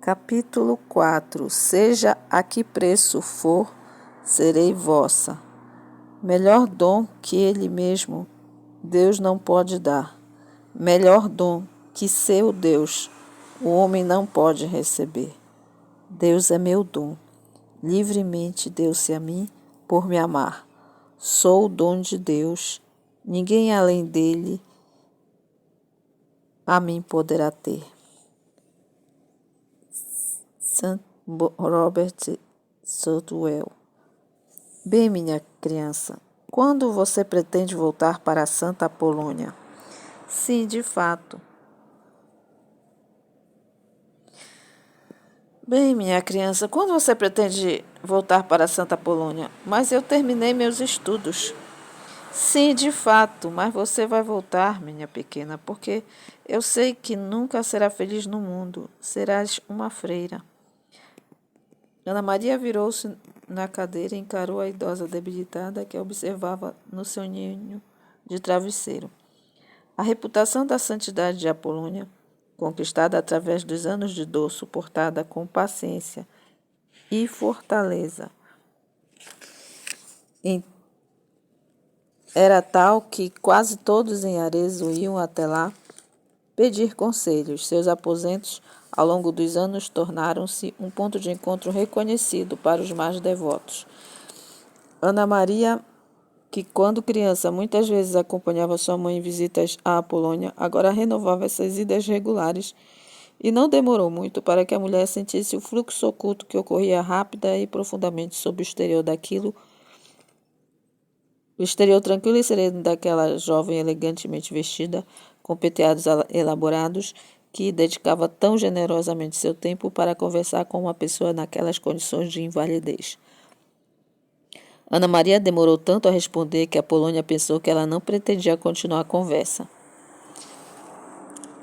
Capítulo 4. Seja a que preço for, serei vossa. Melhor dom que Ele mesmo, Deus não pode dar. Melhor dom que seu Deus, o homem não pode receber. Deus é meu dom. Livremente deu-se a mim por me amar. Sou o dom de Deus. Ninguém além dele a mim poderá ter. Robert Southwell. Bem, minha criança, quando você pretende voltar para Santa Apolônia? Sim, de fato. Bem, minha criança, quando você pretende voltar para Santa Apolônia? Mas eu terminei meus estudos. Sim, de fato, mas você vai voltar, minha pequena, porque eu sei que nunca será feliz no mundo. Serás uma freira. Ana Maria virou-se na cadeira e encarou a idosa debilitada que a observava no seu ninho de travesseiro. A reputação da santidade de Apolônia, conquistada através dos anos de dor suportada com paciência e fortaleza, era tal que quase todos em Arezzo iam até lá pedir conselhos. Seus aposentos, ao longo dos anos, tornaram-se um ponto de encontro reconhecido para os mais devotos. Ana Maria, que quando criança muitas vezes acompanhava sua mãe em visitas à Apolônia, agora renovava essas idas regulares e não demorou muito para que a mulher sentisse o fluxo oculto que ocorria rápida e profundamente sob o exterior daquilo, o exterior tranquilo e sereno daquela jovem elegantemente vestida, com penteados elaborados, que dedicava tão generosamente seu tempo para conversar com uma pessoa naquelas condições de invalidez. Ana Maria demorou tanto a responder que Apolônia pensou que ela não pretendia continuar a conversa.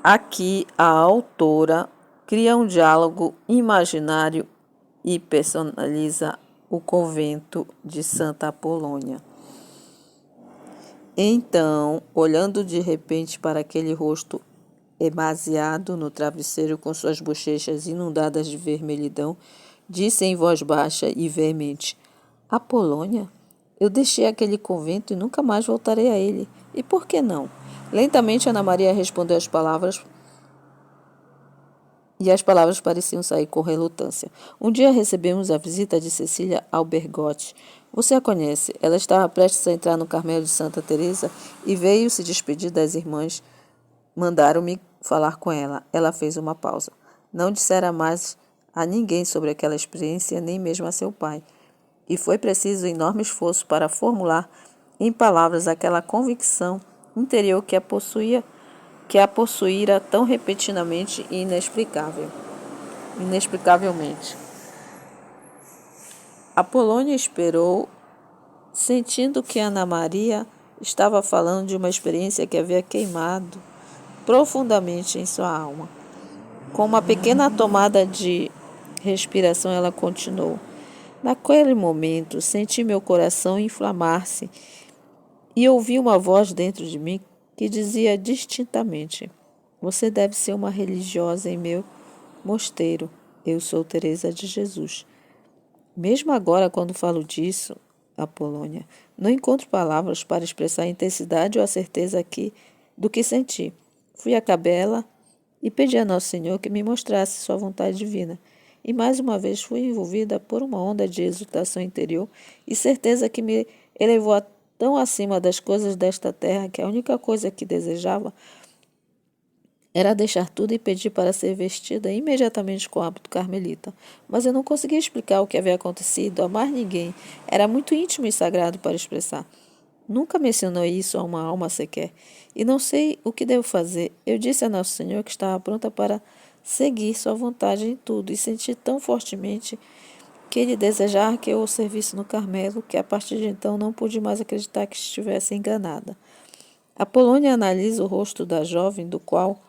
Aqui a autora cria um diálogo imaginário e personaliza o convento de Santa Apolônia. Então, olhando de repente para aquele rosto emaciado no travesseiro com suas bochechas inundadas de vermelhidão, disse em voz baixa e veemente: Apolônia? Eu deixei aquele convento e nunca mais voltarei a ele. E por que não? Lentamente Ana Maria respondeu as palavras, e as palavras pareciam sair com relutância. Um dia recebemos a visita de Cecília Albergotti. Você a conhece. Ela estava prestes a entrar no Carmelo de Santa Teresa e veio se despedir das irmãs. Mandaram-me falar com ela. Ela fez uma pausa. Não dissera mais a ninguém sobre aquela experiência, nem mesmo a seu pai. E foi preciso enorme esforço para formular em palavras aquela convicção interior que a possuíra tão repentinamente e inexplicavelmente. Apolônia esperou, sentindo que Ana Maria estava falando de uma experiência que havia queimado profundamente em sua alma. Com uma pequena tomada de respiração, ela continuou. Naquele momento, senti meu coração inflamar-se e ouvi uma voz dentro de mim que dizia distintamente: Você deve ser uma religiosa em meu mosteiro. Eu sou Teresa de Jesus. Mesmo agora, quando falo disso, Apolônia, não encontro palavras para expressar a intensidade ou a certeza do que senti. Fui à capela e pedi a Nosso Senhor que me mostrasse sua vontade divina. E mais uma vez fui envolvida por uma onda de exultação interior e certeza que me elevou tão acima das coisas desta terra que a única coisa que desejava era deixar tudo e pedir para ser vestida imediatamente com o hábito carmelita. Mas eu não conseguia explicar o que havia acontecido a mais ninguém. Era muito íntimo e sagrado para expressar. Nunca mencionou isso a uma alma sequer. E não sei o que devo fazer. Eu disse a Nosso Senhor que estava pronta para seguir sua vontade em tudo e senti tão fortemente que ele desejava que eu o servisse no Carmelo que a partir de então não pude mais acreditar que estivesse enganada. Apolônia analisa o rosto da jovem, do qual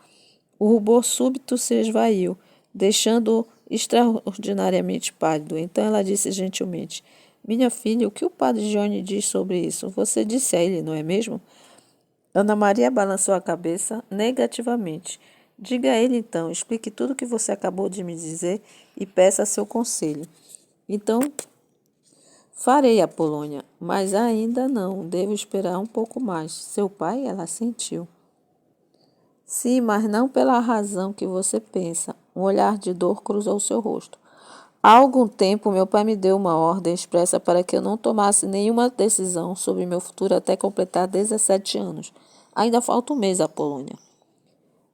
o rubor súbito se esvaiu, deixando-o extraordinariamente pálido. Então ela disse gentilmente: Minha filha, o que o padre Johnny diz sobre isso? Você disse a ele, não é mesmo? Ana Maria balançou a cabeça negativamente. Diga a ele então, explique tudo o que você acabou de me dizer e peça seu conselho. Então, farei, Apolônia, mas ainda não, devo esperar um pouco mais. Seu pai, ela sentiu. Sim, mas não pela razão que você pensa. Um olhar de dor cruzou seu rosto. Há algum tempo, meu pai me deu uma ordem expressa para que eu não tomasse nenhuma decisão sobre meu futuro até completar 17 anos. Ainda falta um mês, Apolônia.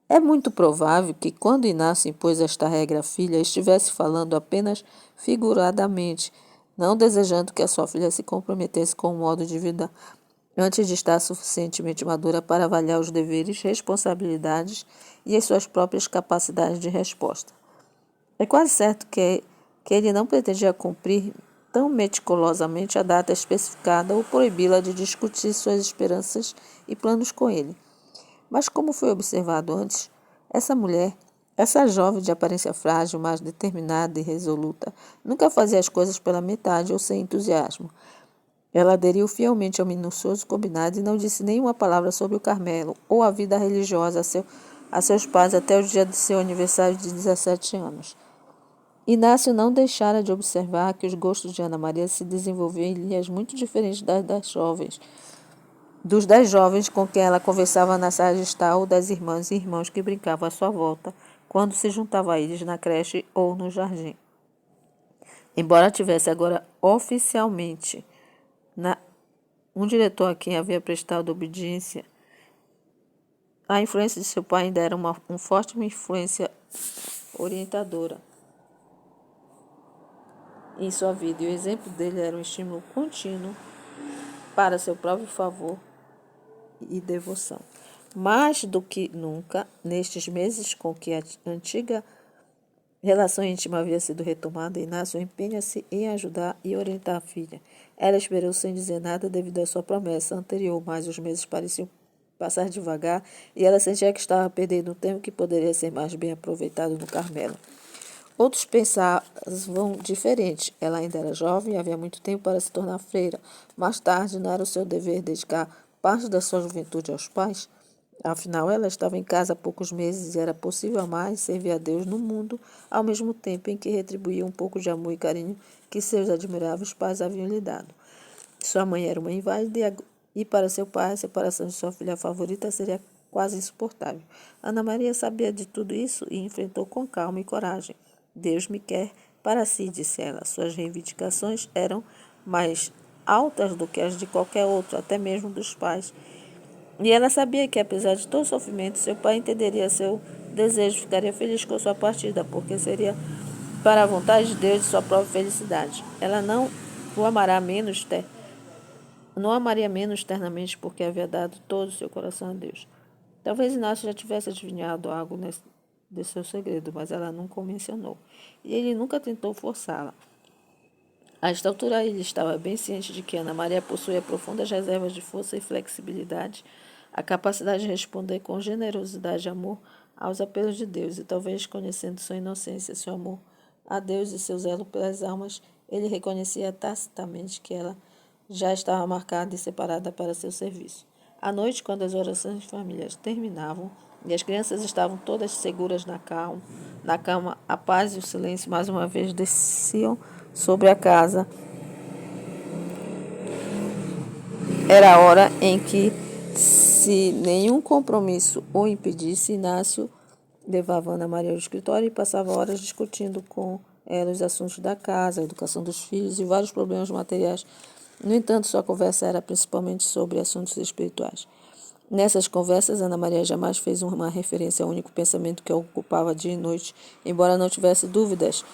É muito provável que, quando Inácio impôs esta regra à filha, estivesse falando apenas figuradamente, não desejando que a sua filha se comprometesse com um modo de vida antes de estar suficientemente madura para avaliar os deveres, responsabilidades e as suas próprias capacidades de resposta. É quase certo que ele não pretendia cumprir tão meticulosamente a data especificada ou proibi-la de discutir suas esperanças e planos com ele. Mas, como foi observado antes, essa mulher, essa jovem de aparência frágil, mas determinada e resoluta, nunca fazia as coisas pela metade ou sem entusiasmo. Ela aderiu fielmente ao minucioso combinado e não disse nenhuma palavra sobre o Carmelo ou a vida religiosa a seus pais até o dia de seu aniversário de 17 anos. Inácio não deixara de observar que os gostos de Ana Maria se desenvolviam em linhas muito diferentes dos 10 jovens com quem ela conversava na sala de estar ou das irmãs e irmãos que brincavam à sua volta quando se juntava a eles na creche ou no jardim. Embora tivesse agora oficialmente um diretor a quem havia prestado obediência, a influência de seu pai ainda era uma forte influência orientadora em sua vida, e o exemplo dele era um estímulo contínuo para seu próprio favor e devoção. Mais do que nunca, nestes meses com que a antiga relação íntima havia sido retomada, Inácio empenha-se em ajudar e orientar a filha. Ela esperou sem dizer nada devido à sua promessa anterior, mas os meses pareciam passar devagar e ela sentia que estava perdendo um tempo que poderia ser mais bem aproveitado no Carmelo. Outros pensavam diferente. Ela ainda era jovem e havia muito tempo para se tornar freira. Mais tarde, não era o seu dever dedicar parte da sua juventude aos pais? Afinal, ela estava em casa há poucos meses e era possível amar e servir a Deus no mundo, ao mesmo tempo em que retribuía um pouco de amor e carinho que seus admiráveis pais haviam lhe dado. Sua mãe era uma inválida e para seu pai a separação de sua filha favorita seria quase insuportável. Ana Maria sabia de tudo isso e enfrentou com calma e coragem. Deus me quer para si, disse ela. Suas reivindicações eram mais altas do que as de qualquer outro, até mesmo dos pais. E ela sabia que, apesar de todo o sofrimento, seu pai entenderia seu desejo, ficaria feliz com sua partida, porque seria para a vontade de Deus e sua própria felicidade. Ela não amaria menos ternamente porque havia dado todo o seu coração a Deus. Talvez Inácio já tivesse adivinhado algo de seu segredo, mas ela nunca o mencionou. E ele nunca tentou forçá-la. A esta altura, ele estava bem ciente de que Ana Maria possuía profundas reservas de força e flexibilidade, a capacidade de responder com generosidade e amor aos apelos de Deus, e talvez, conhecendo sua inocência, seu amor a Deus e seu zelo pelas almas, ele reconhecia tacitamente que ela já estava marcada e separada para seu serviço. À noite, quando as orações de família terminavam e as crianças estavam todas seguras na cama, a paz e o silêncio mais uma vez desciam sobre a casa. Era a hora em que, se nenhum compromisso o impedisse, Inácio levava Ana Maria ao escritório e passava horas discutindo com ela os assuntos da casa, a educação dos filhos e vários problemas materiais. No entanto, sua conversa era principalmente sobre assuntos espirituais. Nessas conversas, Ana Maria jamais fez uma referência ao único pensamento que a ocupava dia e noite, embora não tivesse dúvidas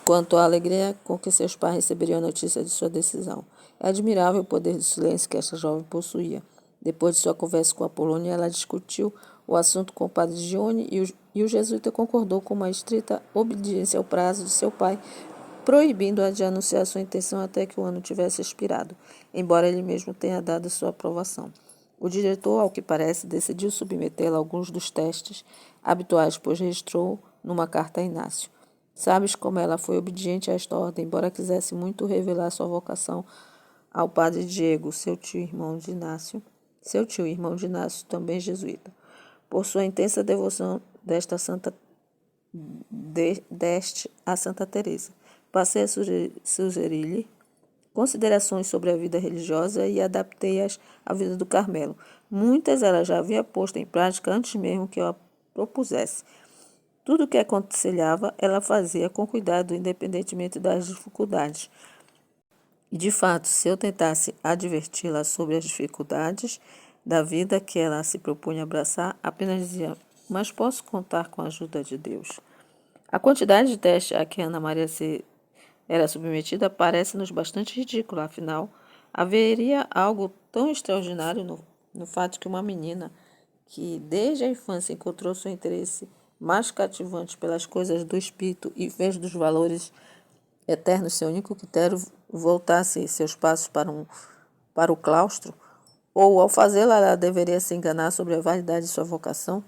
quanto à alegria com que seus pais receberiam a notícia de sua decisão. É admirável o poder de silêncio que esta jovem possuía. Depois de sua conversa com Apolônia, ela discutiu o assunto com o padre Gione e o jesuíta concordou com uma estrita obediência ao prazo de seu pai, proibindo-a de anunciar sua intenção até que o ano tivesse expirado, embora ele mesmo tenha dado sua aprovação. O diretor, ao que parece, decidiu submetê-la a alguns dos testes habituais, pois registrou numa carta a Inácio. Sabes como ela foi obediente a esta ordem, embora quisesse muito revelar sua vocação ao padre Diego, seu tio irmão de Inácio, também jesuíta. Por sua intensa devoção deste a Santa Teresa. Passei a sugerir-lhe considerações sobre a vida religiosa e adaptei-as à vida do Carmelo. Muitas ela já havia posto em prática antes mesmo que eu a propusesse. Tudo o que aconselhava, ela fazia com cuidado, independentemente das dificuldades. E, de fato, se eu tentasse adverti-la sobre as dificuldades da vida que ela se propunha abraçar, apenas dizia: mas posso contar com a ajuda de Deus. A quantidade de testes a que Ana Maria era submetida parece-nos bastante ridícula, afinal, haveria algo tão extraordinário no fato que uma menina que desde a infância encontrou seu interesse mais cativante pelas coisas do espírito e fez dos valores eternos seu único critério, voltasse seus passos para o claustro, ou ao fazê-la ela deveria se enganar sobre a validade de sua vocação.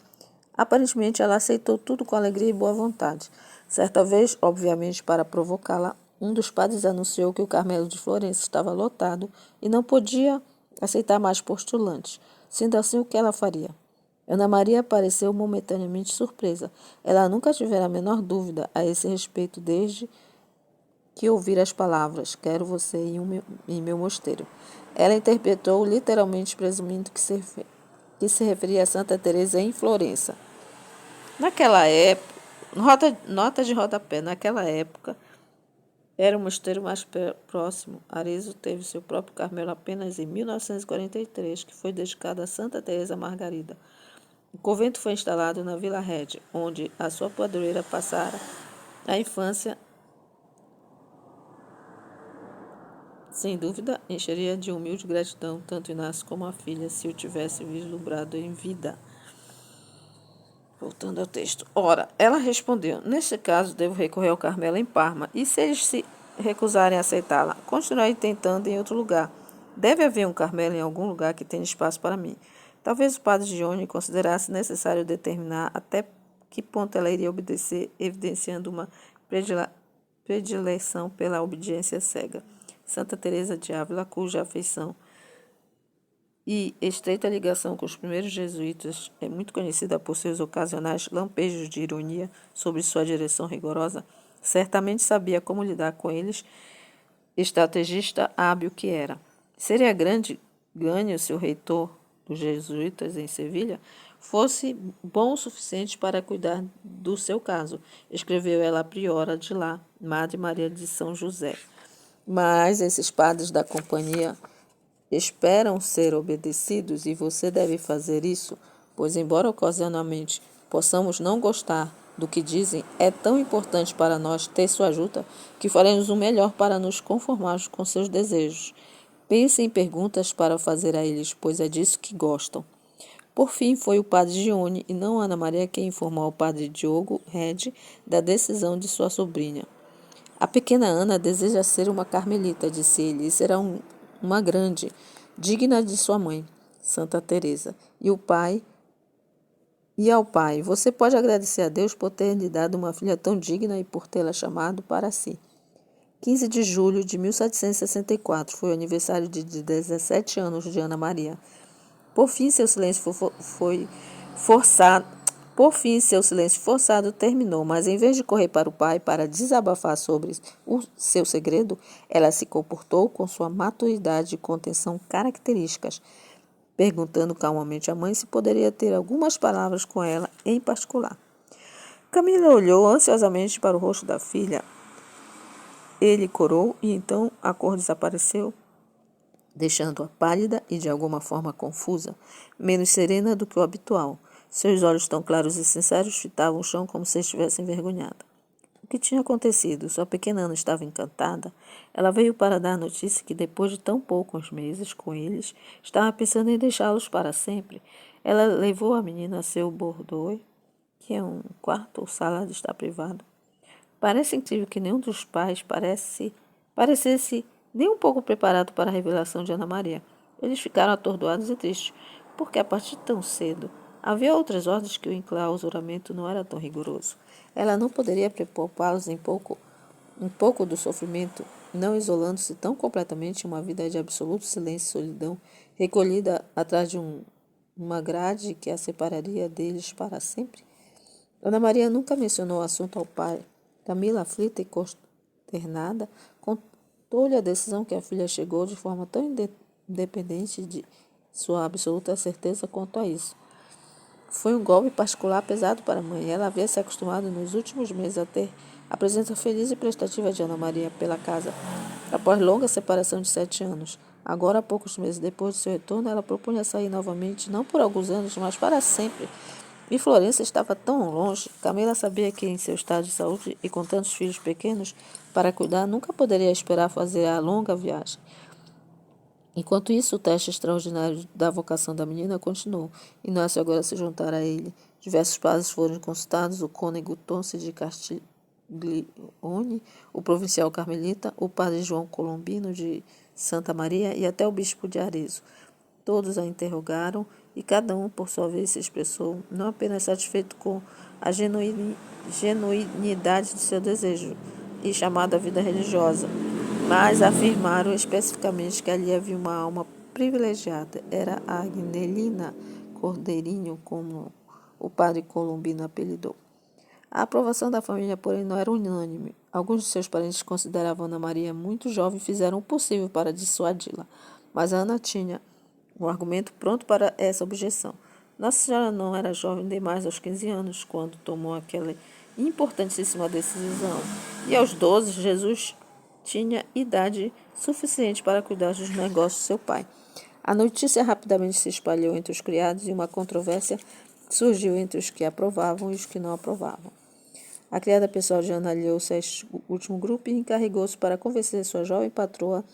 Aparentemente ela aceitou tudo com alegria e boa vontade. Certa vez, obviamente para provocá-la, um dos padres anunciou que o Carmelo de Florença estava lotado e não podia aceitar mais postulantes. Sendo assim, o que ela faria? Ana Maria pareceu momentaneamente surpresa. Ela nunca tivera a menor dúvida a esse respeito desde que ouvira as palavras: quero você em meu mosteiro. Ela interpretou literalmente, presumindo que se referia a Santa Teresa em Florença. Naquela época, nota de rodapé, naquela época, era o mosteiro mais próximo. Arezzo teve seu próprio Carmelo apenas em 1943, que foi dedicado a Santa Teresa Margarida. O convento foi instalado na Vila Rede, onde a sua padroeira passara a infância. Sem dúvida, encheria de humilde gratidão tanto Inácio como a filha, se o tivesse vislumbrado em vida. Voltando ao texto. Ora, ela respondeu: neste caso, devo recorrer ao Carmelo em Parma, e se eles se recusarem a aceitá-la, continuarei tentando em outro lugar. Deve haver um Carmelo em algum lugar que tenha espaço para mim. Talvez o padre Gione considerasse necessário determinar até que ponto ela iria obedecer, evidenciando uma predileção pela obediência cega. Santa Teresa de Ávila, cuja afeição e estreita ligação com os primeiros jesuítas é muito conhecida por seus ocasionais lampejos de ironia sobre sua direção rigorosa, certamente sabia como lidar com eles, estrategista hábil que era. Seria grande ganho se o reitor dos jesuítas em Sevilha fosse bom o suficiente para cuidar do seu caso, escreveu ela à priora de lá, Madre Maria de São José. Mas esses padres da companhia esperam ser obedecidos e você deve fazer isso, pois, embora ocasionalmente possamos não gostar do que dizem, é tão importante para nós ter sua ajuda que faremos o melhor para nos conformarmos com seus desejos. Pense em perguntas para fazer a eles, pois é disso que gostam. Por fim, foi o padre Gione e não Ana Maria quem informou ao padre Diogo Rede da decisão de sua sobrinha. A pequena Ana deseja ser uma carmelita, disse ele, e será uma grande, digna de sua mãe, Santa Teresa. E ao pai, você pode agradecer a Deus por ter lhe dado uma filha tão digna e por tê-la chamado para si. 15 de julho de 1764 foi o aniversário de 17 anos de Ana Maria. Por fim, seu silêncio forçado terminou, mas em vez de correr para o pai para desabafar sobre o seu segredo, ela se comportou com sua maturidade e contenção características, perguntando calmamente à mãe se poderia ter algumas palavras com ela em particular. Camila olhou ansiosamente para o rosto da filha. Ele corou e então a cor desapareceu, deixando-a pálida e de alguma forma confusa, menos serena do que o habitual. Seus olhos tão claros e sinceros fitavam o chão como se estivesse envergonhada. O que tinha acontecido? Sua pequena Ana estava encantada. Ela veio para dar notícia que, depois de tão poucos meses com eles, estava pensando em deixá-los para sempre. Ela levou a menina a seu boudoir, que é um quarto ou sala de estar privado. Parece incrível que nenhum dos pais parecesse nem um pouco preparado para a revelação de Ana Maria. Eles ficaram atordoados e tristes, porque a partir de tão cedo havia outras ordens que o enclausuramento não era tão rigoroso. Ela não poderia preocupá-los um pouco do sofrimento, não isolando-se tão completamente em uma vida de absoluto silêncio e solidão, recolhida atrás de uma grade que a separaria deles para sempre. Ana Maria nunca mencionou o assunto ao pai. Camila, aflita e consternada, contou-lhe a decisão que a filha chegou de forma tão independente de sua absoluta certeza quanto a isso. Foi um golpe particular pesado para a mãe. Ela havia se acostumado nos últimos meses a ter a presença feliz e prestativa de Ana Maria pela casa, após longa separação de 7 anos. Agora, poucos meses depois de seu retorno, ela propunha sair novamente, não por alguns anos, mas para sempre. E Florença estava tão longe. Camila sabia que, em seu estado de saúde e com tantos filhos pequenos para cuidar, nunca poderia esperar fazer a longa viagem. Enquanto isso, o teste extraordinário da vocação da menina continuou. Inácio agora se juntara a ele. Diversos padres foram consultados, o cônego Tonce de Castiglione, o provincial carmelita, o padre João Colombino de Santa Maria e até o bispo de Arezzo. Todos a interrogaram e cada um, por sua vez, se expressou não apenas satisfeito com a genuinidade de seu desejo e chamado à vida religiosa, mas afirmaram especificamente que ali havia uma alma privilegiada. Era a Agnelina Cordeirinho, como o padre Colombino apelidou. A aprovação da família, porém, não era unânime. Alguns de seus parentes consideravam Ana Maria muito jovem e fizeram o possível para dissuadi-la, mas Ana tinha um argumento pronto para essa objeção. Nossa Senhora não era jovem demais aos 15 anos, quando tomou aquela importantíssima decisão. E aos 12, Jesus tinha idade suficiente para cuidar dos negócios de seu pai. A notícia rapidamente se espalhou entre os criados e uma controvérsia surgiu entre os que aprovavam e os que não aprovavam. A criada pessoal de Ana aliou-se a este último grupo e encarregou-se para convencer sua jovem patroa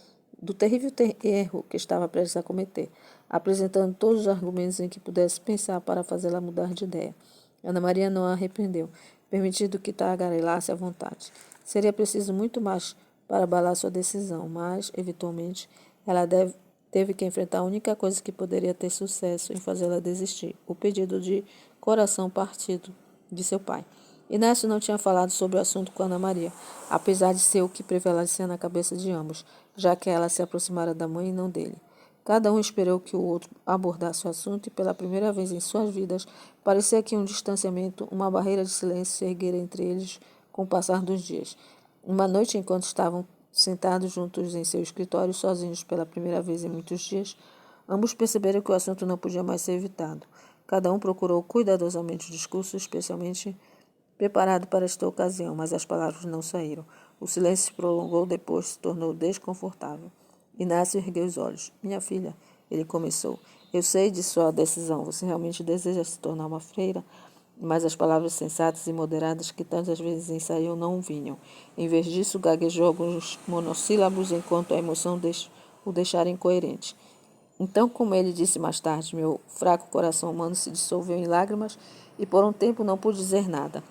do terrível erro que estava prestes a cometer, apresentando todos os argumentos em que pudesse pensar para fazê-la mudar de ideia. Ana Maria não a arrependeu, permitindo que tagarelasse à vontade. Seria preciso muito mais para abalar sua decisão, mas, eventualmente, ela teve que enfrentar a única coisa que poderia ter sucesso em fazê-la desistir, o pedido de coração partido de seu pai. Inácio não tinha falado sobre o assunto com Ana Maria, apesar de ser o que prevalecia na cabeça de ambos, já que ela se aproximara da mãe e não dele. Cada um esperou que o outro abordasse o assunto e, pela primeira vez em suas vidas, parecia que um distanciamento, uma barreira de silêncio se erguera entre eles com o passar dos dias. Uma noite, enquanto estavam sentados juntos em seu escritório, sozinhos pela primeira vez em muitos dias, ambos perceberam que o assunto não podia mais ser evitado. Cada um procurou cuidadosamente o discurso, especialmente preparado para esta ocasião, mas as palavras não saíram. O silêncio se prolongou, depois se tornou desconfortável. Inácio ergueu os olhos. Minha filha, ele começou. Eu sei de sua decisão. Você realmente deseja se tornar uma freira? Mas as palavras sensatas e moderadas que tantas vezes ensaiou não vinham. Em vez disso, gaguejou alguns monossílabos enquanto a emoção o deixara incoerente. Então, como ele disse mais tarde, meu fraco coração humano se dissolveu em lágrimas e por um tempo não pude dizer nada.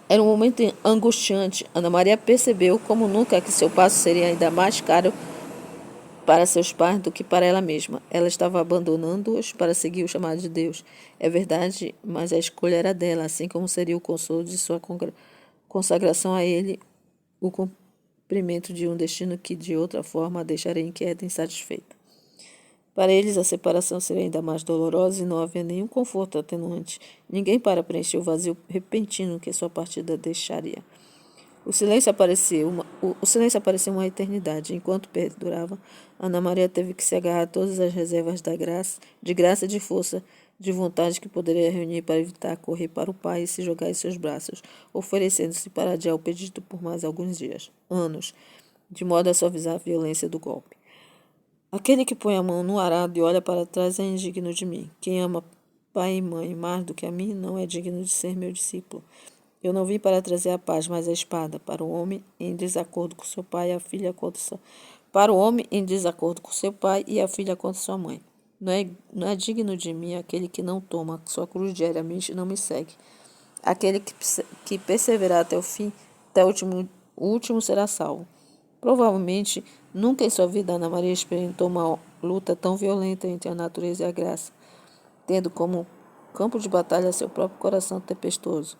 Era um momento angustiante. Ana Maria percebeu, como nunca, que seu passo seria ainda mais caro para seus pais do que para ela mesma. Ela estava abandonando-os para seguir o chamado de Deus. É verdade, mas a escolha era dela, assim como seria o consolo de sua consagração a Ele, o cumprimento de um destino que, de outra forma, a deixaria inquieta e insatisfeita. Para eles, a separação seria ainda mais dolorosa e não havia nenhum conforto atenuante. Ninguém para preencher o vazio repentino que sua partida deixaria. O silêncio apareceu uma eternidade. Enquanto perdurava, Ana Maria teve que se agarrar a todas as reservas de graça e de força, de vontade que poderia reunir para evitar correr para o pai e se jogar em seus braços, oferecendo-se para adiar o pedido por mais alguns dias, anos, de modo a suavizar a violência do golpe. Aquele que põe a mão no arado e olha para trás é indigno de mim. Quem ama pai e mãe mais do que a mim não é digno de ser meu discípulo. Eu não vim para trazer a paz, mas a espada, para o homem em desacordo com seu pai e a filha contra para o homem em desacordo com seu pai e a filha contra sua mãe. Não é digno de mim aquele que não toma sua cruz diariamente e não me segue. Aquele que perseverar até o fim, até o último será salvo. Provavelmente, nunca em sua vida Ana Maria experimentou uma luta tão violenta entre a natureza e a graça, tendo como campo de batalha seu próprio coração tempestuoso.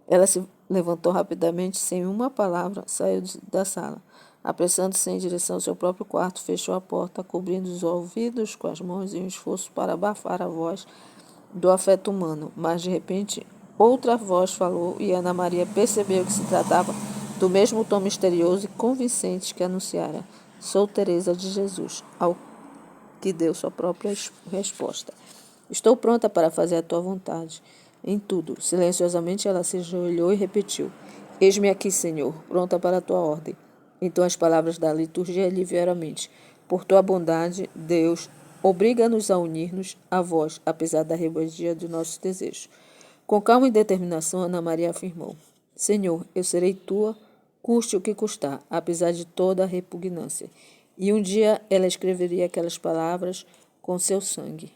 Ela se levantou rapidamente, sem uma palavra, saiu da sala. Apressando-se em direção ao seu próprio quarto, fechou a porta, cobrindo os ouvidos com as mãos em um esforço para abafar a voz do afeto humano. Mas, de repente, Outra voz falou e Ana Maria percebeu que se tratava do mesmo tom misterioso e convincente que anunciara: Sou Teresa de Jesus, ao que deu sua própria resposta. Estou pronta para fazer a tua vontade. Em tudo. Silenciosamente ela se ajoelhou e repetiu: Eis-me aqui, Senhor, pronta para a tua ordem. Então as palavras da liturgia lhe vieram à mente. Por tua bondade, Deus, obriga-nos a unir-nos a vós, apesar da rebeldia de nossos desejos. Com calma e determinação, Ana Maria afirmou: Senhor, eu serei tua, custe o que custar, apesar de toda a repugnância. E um dia ela escreveria aquelas palavras com seu sangue.